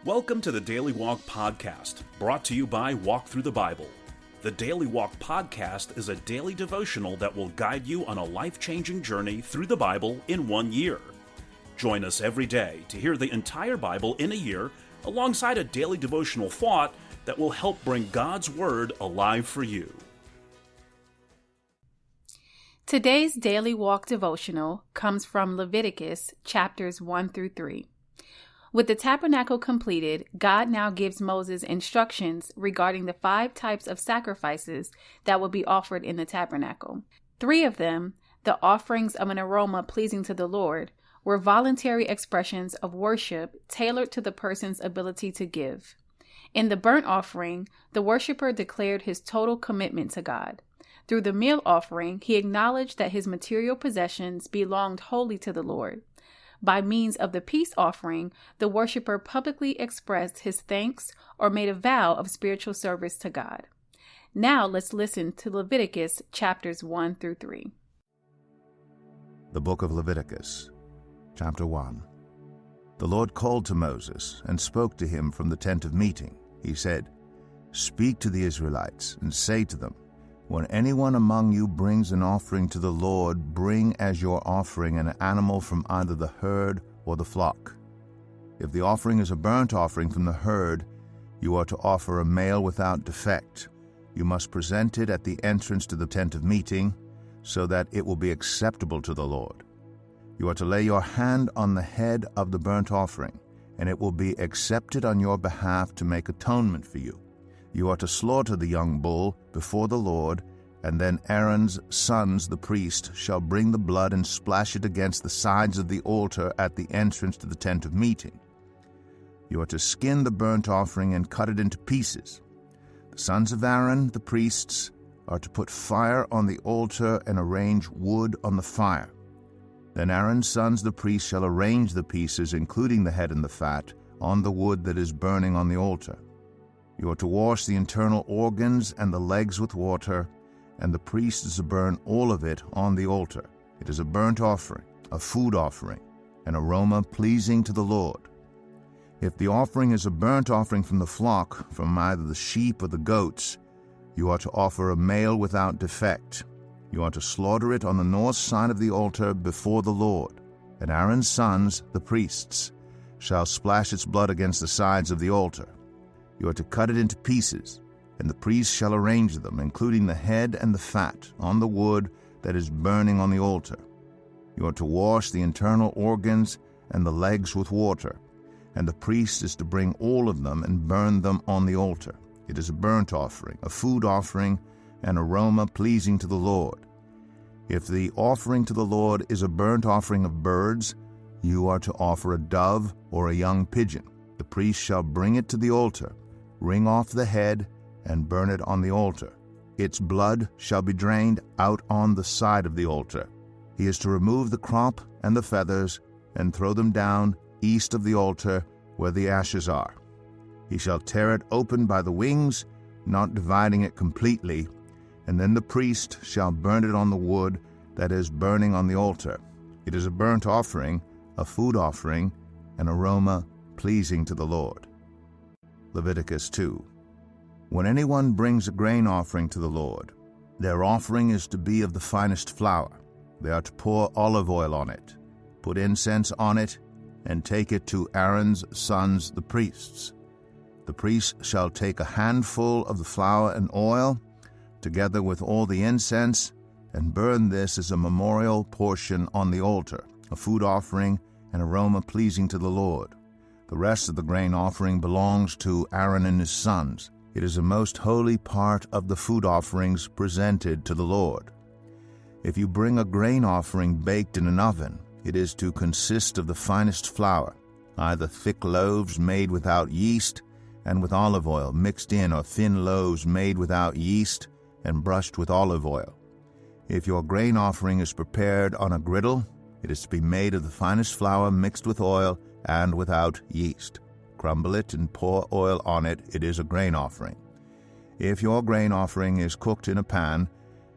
Welcome to the Daily Walk Podcast, brought to you by Walk Thru the Bible. The Daily Walk Podcast is a daily devotional that will guide you on a life-changing journey through the Bible in 1 year. Join us every day to hear the entire Bible in a year, alongside a daily devotional thought that will help bring God's Word alive for you. Today's Daily Walk Devotional comes from Leviticus chapters 1 through 3. With the tabernacle completed, God now gives Moses instructions regarding the 5 types of sacrifices that will be offered in the tabernacle. 3 of them, the offerings of an aroma pleasing to the Lord, were voluntary expressions of worship tailored to the person's ability to give. In the burnt offering, the worshiper declared his total commitment to God. Through the meal offering, he acknowledged that his material possessions belonged wholly to the Lord. By means of the peace offering, the worshiper publicly expressed his thanks or made a vow of spiritual service to God. Now let's listen to Leviticus chapters 1 through 3. The book of Leviticus, chapter 1. The Lord called to Moses and spoke to him from the tent of meeting. He said, "Speak to the Israelites and say to them, when anyone among you brings an offering to the Lord, bring as your offering an animal from either the herd or the flock. If the offering is a burnt offering from the herd, you are to offer a male without defect. You must present it at the entrance to the tent of meeting, so that it will be acceptable to the Lord. You are to lay your hand on the head of the burnt offering, and it will be accepted on your behalf to make atonement for you. You are to slaughter the young bull before the Lord, and then Aaron's sons, the priest, shall bring the blood and splash it against the sides of the altar at the entrance to the tent of meeting. You are to skin the burnt offering and cut it into pieces. The sons of Aaron, the priests, are to put fire on the altar and arrange wood on the fire. Then Aaron's sons, the priests, shall arrange the pieces, including the head and the fat, on the wood that is burning on the altar. You are to wash the internal organs and the legs with water, and the priest is to burn all of it on the altar. It is a burnt offering, a food offering, an aroma pleasing to the Lord. If the offering is a burnt offering from the flock, from either the sheep or the goats, you are to offer a male without defect. You are to slaughter it on the north side of the altar before the Lord, and Aaron's sons, the priests, shall splash its blood against the sides of the altar. You are to cut it into pieces, and the priest shall arrange them, including the head and the fat, on the wood that is burning on the altar. You are to wash the internal organs and the legs with water, and the priest is to bring all of them and burn them on the altar. It is a burnt offering, a food offering, an aroma pleasing to the Lord. If the offering to the Lord is a burnt offering of birds, you are to offer a dove or a young pigeon. The priest shall bring it to the altar, wring off the head, and burn it on the altar. Its blood shall be drained out on the side of the altar. He is to remove the crop and the feathers, and throw them down east of the altar where the ashes are. He shall tear it open by the wings, not dividing it completely, and then the priest shall burn it on the wood that is burning on the altar. It is a burnt offering, a food offering, an aroma pleasing to the Lord. Leviticus 2. When anyone brings a grain offering to the Lord, their offering is to be of the finest flour. They are to pour olive oil on it, put incense on it, and take it to Aaron's sons, the priests. The priest shall take a handful of the flour and oil, together with all the incense, and burn this as a memorial portion on the altar, a food offering, an aroma pleasing to the Lord. The rest of the grain offering belongs to Aaron and his sons. It is a most holy part of the food offerings presented to the Lord. If you bring a grain offering baked in an oven, it is to consist of the finest flour, either thick loaves made without yeast and with olive oil mixed in, or thin loaves made without yeast and brushed with olive oil. If your grain offering is prepared on a griddle, it is to be made of the finest flour mixed with oil and without yeast. Crumble it and pour oil on it. It is a grain offering. If your grain offering is cooked in a pan,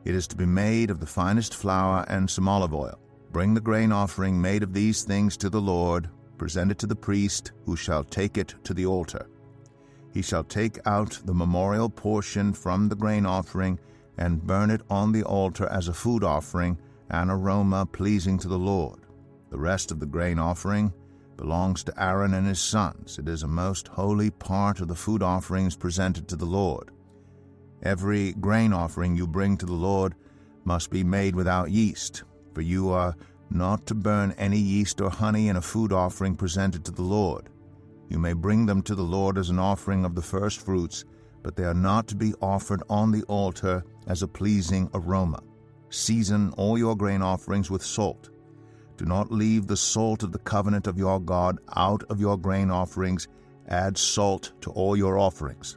it is to be made of the finest flour and some olive oil. Bring the grain offering made of these things to the Lord, present it to the priest, who shall take it to the altar. He shall take out the memorial portion from the grain offering and burn it on the altar as a food offering, an aroma pleasing to the Lord. The rest of the grain offering belongs to Aaron and his sons. It is a most holy part of the food offerings presented to the Lord. Every grain offering you bring to the Lord must be made without yeast, for you are not to burn any yeast or honey in a food offering presented to the Lord. You may bring them to the Lord as an offering of the first fruits, but they are not to be offered on the altar as a pleasing aroma. Season all your grain offerings with salt. Do not leave the salt of the covenant of your God out of your grain offerings. Add salt to all your offerings.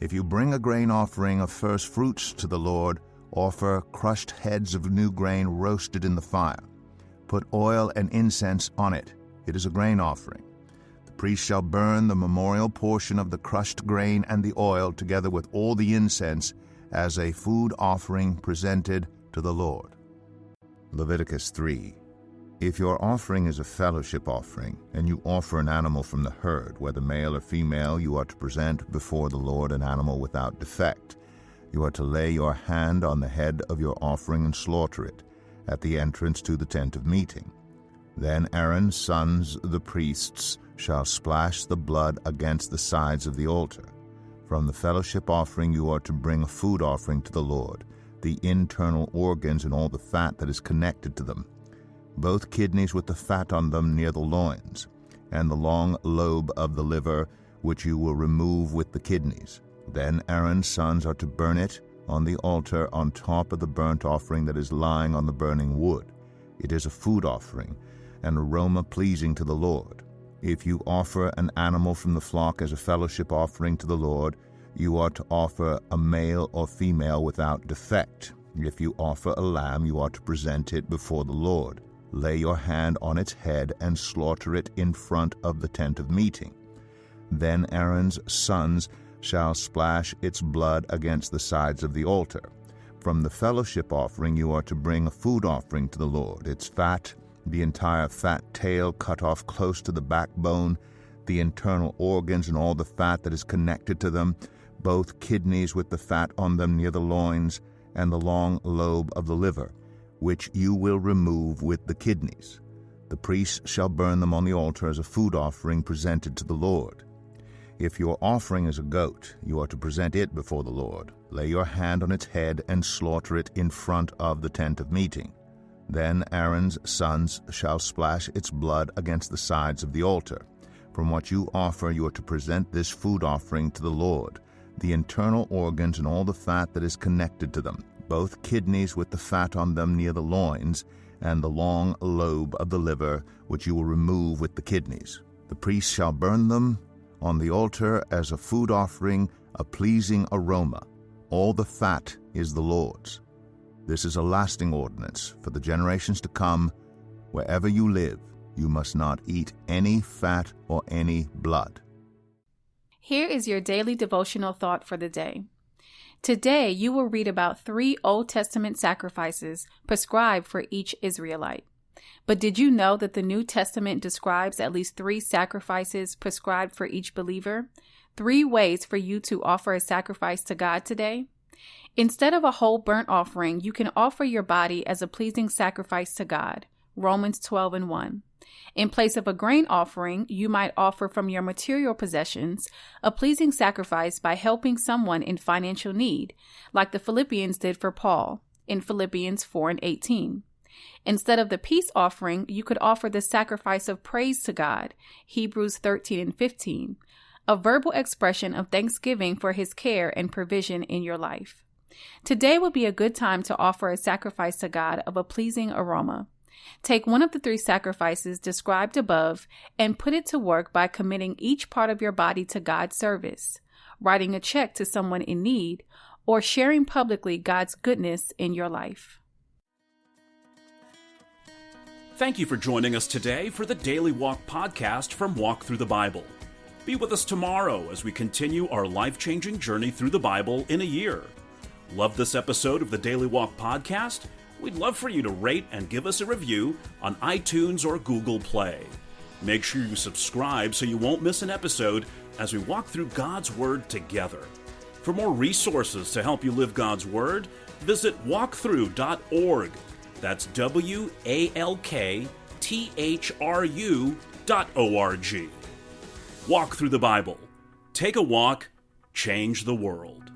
If you bring a grain offering of first fruits to the Lord, offer crushed heads of new grain roasted in the fire. Put oil and incense on it. It is a grain offering. The priest shall burn the memorial portion of the crushed grain and the oil together with all the incense as a food offering presented to the Lord. Leviticus 3. If your offering is a fellowship offering, and you offer an animal from the herd, whether male or female, you are to present before the Lord an animal without defect. You are to lay your hand on the head of your offering and slaughter it at the entrance to the tent of meeting. Then Aaron's sons, the priests, shall splash the blood against the sides of the altar. From the fellowship offering you are to bring a food offering to the Lord, the internal organs and all the fat that is connected to them, both kidneys with the fat on them near the loins, and the long lobe of the liver, which you will remove with the kidneys. Then Aaron's sons are to burn it on the altar on top of the burnt offering that is lying on the burning wood. It is a food offering, an aroma pleasing to the Lord. If you offer an animal from the flock as a fellowship offering to the Lord, you are to offer a male or female without defect. If you offer a lamb, you are to present it before the Lord. Lay your hand on its head and slaughter it in front of the tent of meeting. Then Aaron's sons shall splash its blood against the sides of the altar. From the fellowship offering you are to bring a food offering to the Lord, its fat, the entire fat tail cut off close to the backbone, the internal organs and all the fat that is connected to them, both kidneys with the fat on them near the loins, and the long lobe of the liver, which you will remove with the kidneys. The priest shall burn them on the altar as a food offering presented to the Lord. If your offering is a goat, you are to present it before the Lord. Lay your hand on its head and slaughter it in front of the tent of meeting. Then Aaron's sons shall splash its blood against the sides of the altar. From what you offer, you are to present this food offering to the Lord, the internal organs and all the fat that is connected to them, both kidneys with the fat on them near the loins, and the long lobe of the liver, which you will remove with the kidneys. The priest shall burn them on the altar as a food offering, a pleasing aroma. All the fat is the Lord's. This is a lasting ordinance for the generations to come. Wherever you live, you must not eat any fat or any blood. Here is your daily devotional thought for the day. Today, you will read about 3 Old Testament sacrifices prescribed for each Israelite. But did you know that the New Testament describes at least 3 sacrifices prescribed for each believer? 3 ways for you to offer a sacrifice to God today. Instead of a whole burnt offering, you can offer your body as a pleasing sacrifice to God. Romans 12:1. In place of a grain offering, you might offer from your material possessions a pleasing sacrifice by helping someone in financial need, like the Philippians did for Paul in Philippians 4:18. Instead of the peace offering, you could offer the sacrifice of praise to God, Hebrews 13:15, a verbal expression of thanksgiving for His care and provision in your life. Today would be a good time to offer a sacrifice to God of a pleasing aroma. Take one of the 3 sacrifices described above and put it to work by committing each part of your body to God's service, writing a check to someone in need, or sharing publicly God's goodness in your life. Thank you for joining us today for the Daily Walk Podcast from Walk Thru the Bible. Be with us tomorrow as we continue our life-changing journey through the Bible in a year. Love this episode of the Daily Walk Podcast? We'd love for you to rate and give us a review on iTunes or Google Play. Make sure you subscribe so you won't miss an episode as we walk through God's Word together. For more resources to help you live God's Word, visit walkthru.org. That's WALKTHRU.org. Walk through the Bible. Take a walk, change the world.